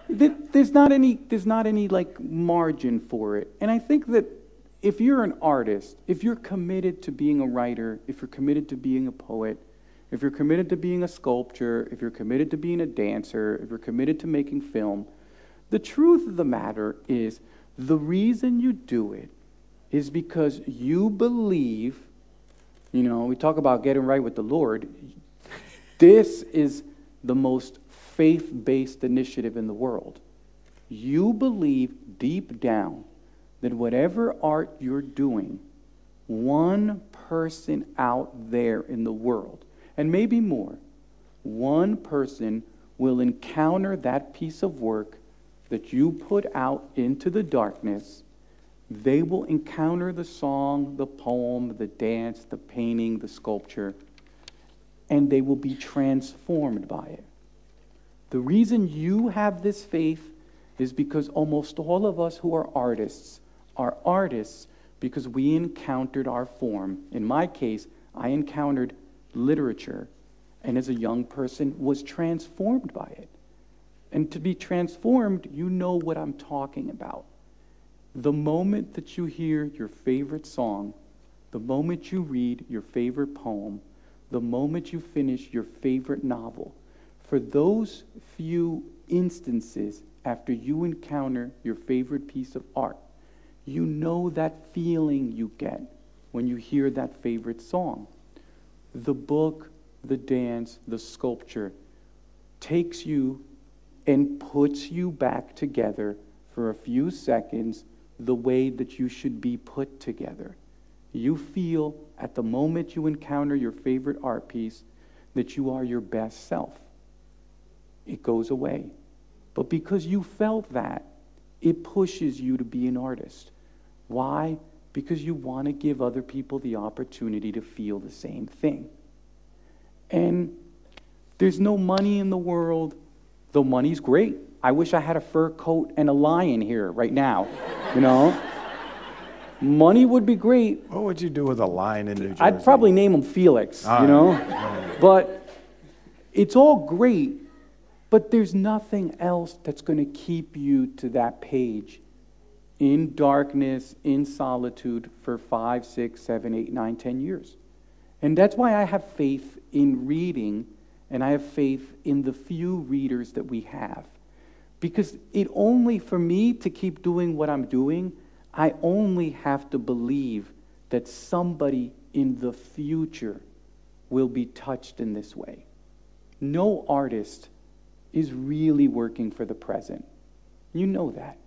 There's not any like margin for it. And I think that if you're an artist, if you're committed to being a writer, if you're committed to being a poet, if you're committed to being a sculptor, if you're committed to being a dancer, if you're committed to making film, the truth of the matter is the reason you do it is because you believe, we talk about getting right with the Lord. This is the most faith-based initiative in the world. You believe deep down that whatever art you're doing, one person out there in the world, and maybe more, one person will encounter that piece of work that you put out into the darkness. They will encounter the song, the poem, the dance, the painting, the sculpture, and they will be transformed by it. The reason you have this faith is because almost all of us who are artists because we encountered our form. In my case, I encountered literature, and as a young person was transformed by it. And to be transformed, you know what I'm talking about. The moment that you hear your favorite song, the moment you read your favorite poem, the moment you finish your favorite novel, for those few instances after you encounter your favorite piece of art, you know that feeling you get when you hear that favorite song. The book, the dance, the sculpture takes you and puts you back together for a few seconds the way that you should be put together. You feel at the moment you encounter your favorite art piece that you are your best self. It goes away. But because you felt that, it pushes you to be an artist. Why? Because you want to give other people the opportunity to feel the same thing. And there's no money in the world, though money's great. I wish I had a fur coat and a lion here right now, Money would be great. What would you do with a lion in New Jersey? I'd probably name him Felix, But it's all great, but there's nothing else that's going to keep you to that page in darkness, in solitude for 5, 6, 7, 8, 9, 10 years. And that's why I have faith in reading, and I have faith in the few readers that we have. Because for me to keep doing what I'm doing, I only have to believe that somebody in the future will be touched in this way. No artist is really working for the present. You know that.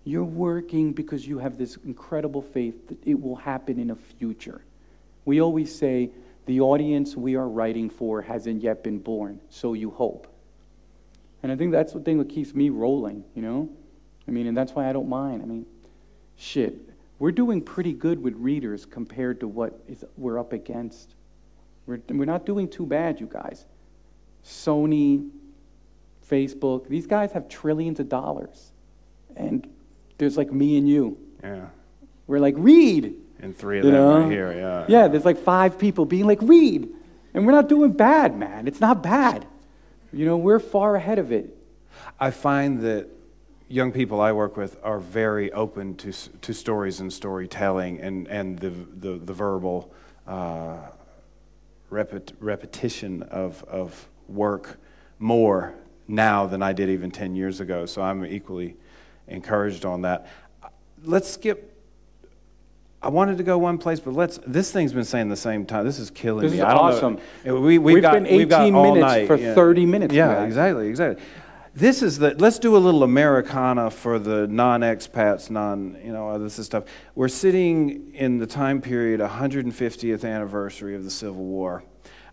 You're working because you have this incredible faith that it will happen in a future. We always say, the audience we are writing for hasn't yet been born, so you hope. And I think that's the thing that keeps me rolling, and that's why I don't mind. We're doing pretty good with readers compared to what we're up against. We're not doing too bad, you guys. Sony, Facebook, these guys have trillions of dollars. And there's like me and you. Yeah. We're like, read! And 3 of them right here, yeah. Yeah, there's like 5 people being like, read! And we're not doing bad, man. It's not bad. We're far ahead of it. I find that young people I work with are very open to stories and storytelling and the verbal repetition of work more now than I did even 10 years ago. So I'm equally encouraged on that. Let's skip. I wanted to go one place, but this thing's been saying the same time. This is killing me. This is awesome. We've been 18 minutes for 30 minutes. Yeah, exactly. This is let's do a little Americana for the non-expats, this is stuff. We're sitting in the time period 150th anniversary of the Civil War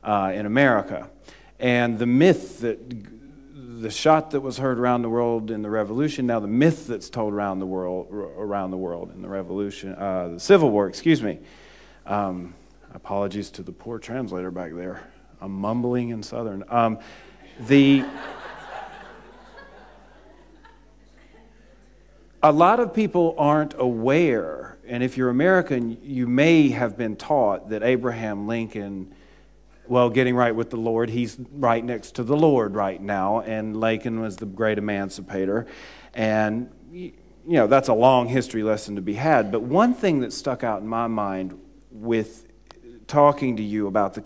in America. And the myth the shot that was heard around the world in the Revolution, now the myth that's told around the world in the Revolution, the Civil War, excuse me. Apologies to the poor translator back there. I'm mumbling in Southern. A lot of people aren't aware, and if you're American, you may have been taught that Abraham Lincoln well, getting right with the Lord, he's right next to the Lord right now, and Lincoln was the great emancipator. And, you know, that's a long history lesson to be had. But one thing that stuck out in my mind with talking to you about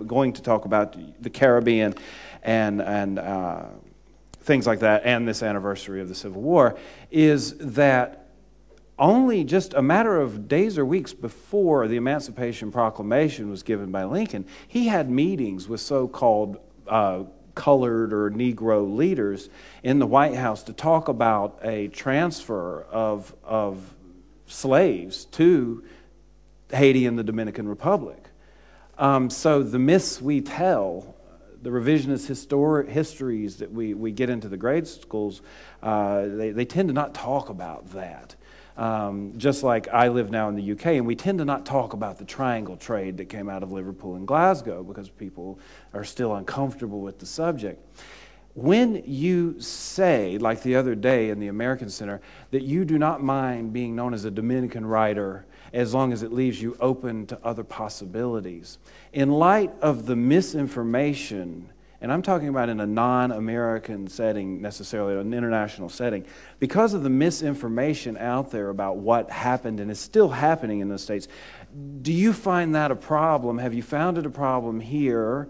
going to talk about the Caribbean and things like that, and this anniversary of the Civil War, is that only just a matter of days or weeks before the Emancipation Proclamation was given by Lincoln, he had meetings with so-called colored or Negro leaders in the White House to talk about a transfer of slaves to Haiti and the Dominican Republic. So the myths we tell, the revisionist histories that we get into the grade schools, they tend to not talk about that. Just like I live now in the UK, and we tend to not talk about the triangle trade that came out of Liverpool and Glasgow because people are still uncomfortable with the subject. When you say, like the other day in the American Center, that you do not mind being known as a Dominican writer as long as it leaves you open to other possibilities, in light of the misinformation, and I'm talking about in a non-American setting necessarily, an international setting, because of the misinformation out there about what happened and is still happening in the States, do you find that a problem? Have you found it a problem here?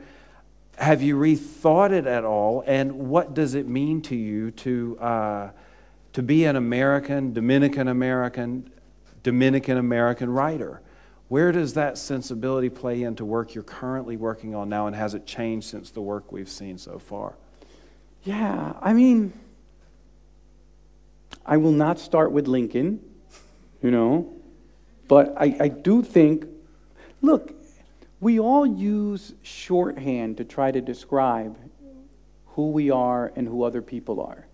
Have you rethought it at all? And what does it mean to you to be an American, Dominican-American writer? Where does that sensibility play into work you're currently working on now, and has it changed since the work we've seen so far? Yeah, I mean, I will not start with Lincoln, you know, but I do think, look, we all use shorthand to try to describe who we are and who other people are.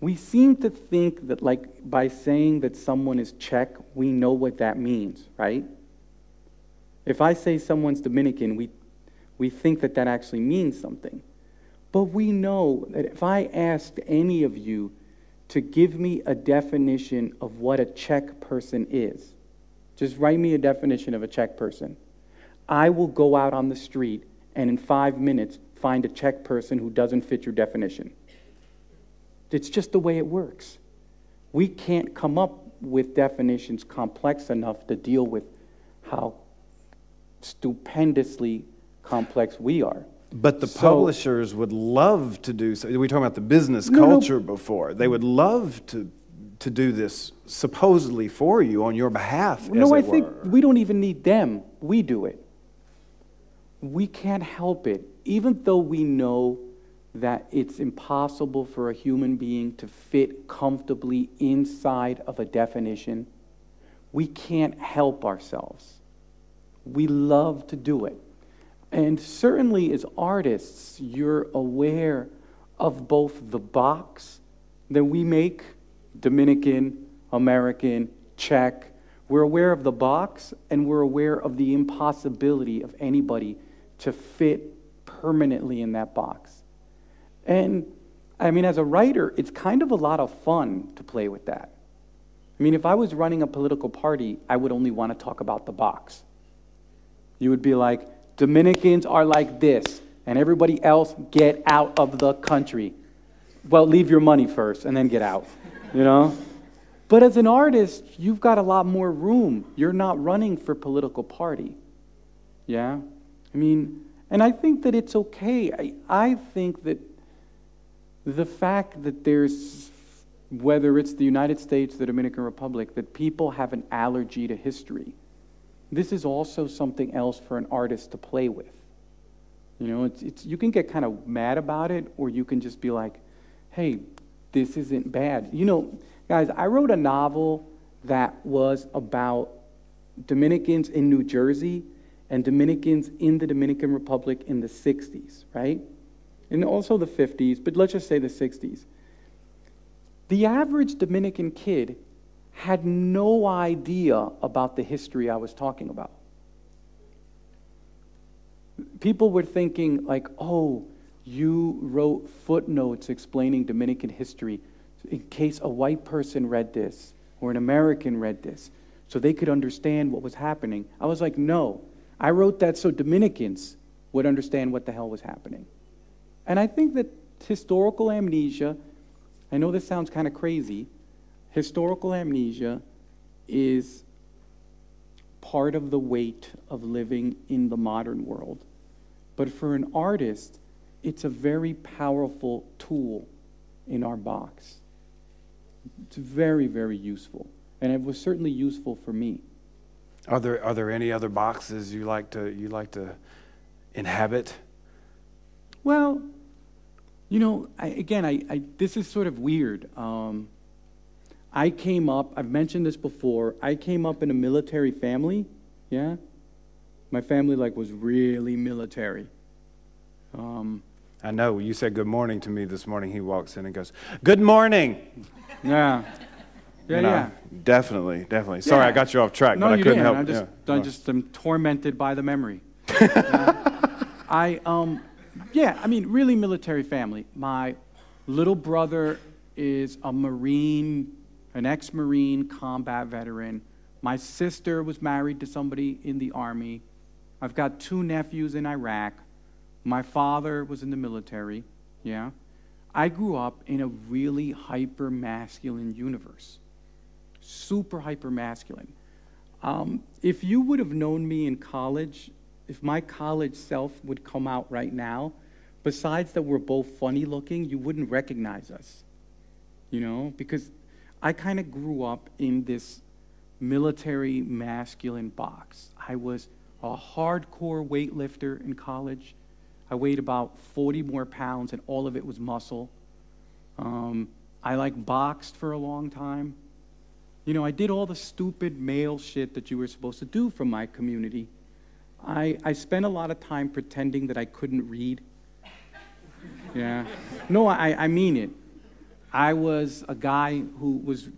We seem to think that, like, by saying that someone is Czech, we know what that means, right? If I say someone's Dominican, we think that that actually means something. But we know that if I asked any of you to give me a definition of what a Czech person is, just write me a definition of a Czech person, I will go out on the street and in 5 minutes find a Czech person who doesn't fit your definition. It's just the way it works. We can't come up with definitions complex enough to deal with how stupendously complex we are. But the publishers would love to do so. We were talking about the business culture before. They would love to do this supposedly for you on your behalf, No, I think we don't even need them. We do it. We can't help it. Even though we know that it's impossible for a human being to fit comfortably inside of a definition, we can't help ourselves. We love to do it. And certainly as artists, you're aware of both the box that we make, Dominican, American, Czech. We're aware of the box, and we're aware of the impossibility of anybody to fit permanently in that box. And I mean, as a writer, it's kind of a lot of fun to play with that. I mean, if I was running a political party, I would only want to talk about the box. You would be like, Dominicans are like this, and everybody else get out of the country. Well, leave your money first, and then get out, you know? But as an artist, you've got a lot more room. You're not running for political party, yeah? I mean, and I think that it's okay. I think that the fact that there's, whether it's the United States, the Dominican Republic, that people have an allergy to history, this is also something else for an artist to play with. You know, you can get kind of mad about it, or you can just be like, hey, this isn't bad. You know, guys, I wrote a novel that was about Dominicans in New Jersey and Dominicans in the Dominican Republic in the 60s, right? And also the 50s, but let's just say the 60s. The average Dominican kid had no idea about the history I was talking about. People were thinking like, oh, you wrote footnotes explaining Dominican history in case a white person read this or an American read this so they could understand what was happening. I was like, no, I wrote that so Dominicans would understand what the hell was happening. And I think that historical amnesia, I know this sounds kind of crazy, historical amnesia is part of the weight of living in the modern world. But for an artist, it's a very powerful tool in our box. It's very, very useful. And it was certainly useful for me. Are there any other boxes you like to inhabit? Well, you know, this is sort of weird. I came up, I've mentioned this before, I came up in a military family, yeah? My family, like, was really military. I know, you said good morning to me this morning. He walks in and goes, good morning! Yeah. Yeah, you know, yeah. Definitely. Sorry, Yeah. I got you off track, No, but I you couldn't didn't. help. I just am tormented by the memory. Yeah, I mean, really military family. My little brother is a Marine, an ex-Marine combat veteran. My sister was married to somebody in the Army. I've got 2 nephews in Iraq. My father was in the military, yeah. I grew up in a really hyper-masculine universe. Super hyper-masculine. If you would have known me in college, if my college self would come out right now, besides that we're both funny looking, you wouldn't recognize us, you know, because I kind of grew up in this military masculine box. I was a hardcore weightlifter in college. I weighed about 40 more pounds, and all of it was muscle. I like boxed for a long time. You know, I did all the stupid male shit that you were supposed to do from my community. I spent a lot of time pretending that I couldn't read. Yeah. No, I mean it. I was a guy who was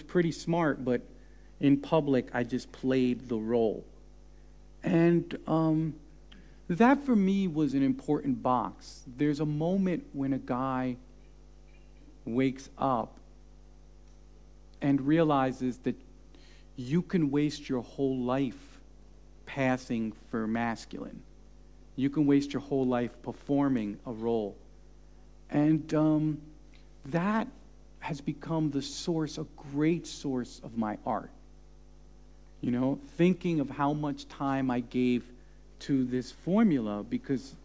pretty smart, but in public, I just played the role. And that for me was an important box. There's a moment when a guy wakes up and realizes that you can waste your whole life passing for masculine. You can waste your whole life performing a role. And that has become the source, a great source of my art. You know, thinking of how much time I gave to this formula, because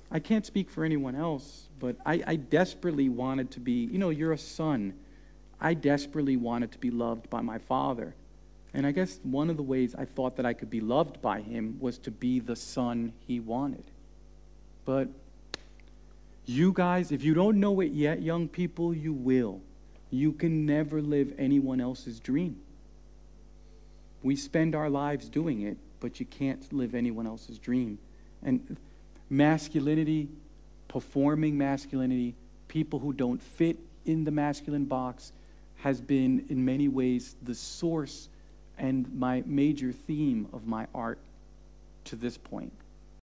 I can't speak for anyone else, but I desperately wanted to be, you know, you're a son. I desperately wanted to be loved by my father. And I guess one of the ways I thought that I could be loved by him was to be the son he wanted. But you guys, if you don't know it yet, young people, you will. You can never live anyone else's dream. We spend our lives doing it, but you can't live anyone else's dream. And masculinity, performing masculinity, people who don't fit in the masculine box has been, in many ways, the source and my major theme of my art to this point.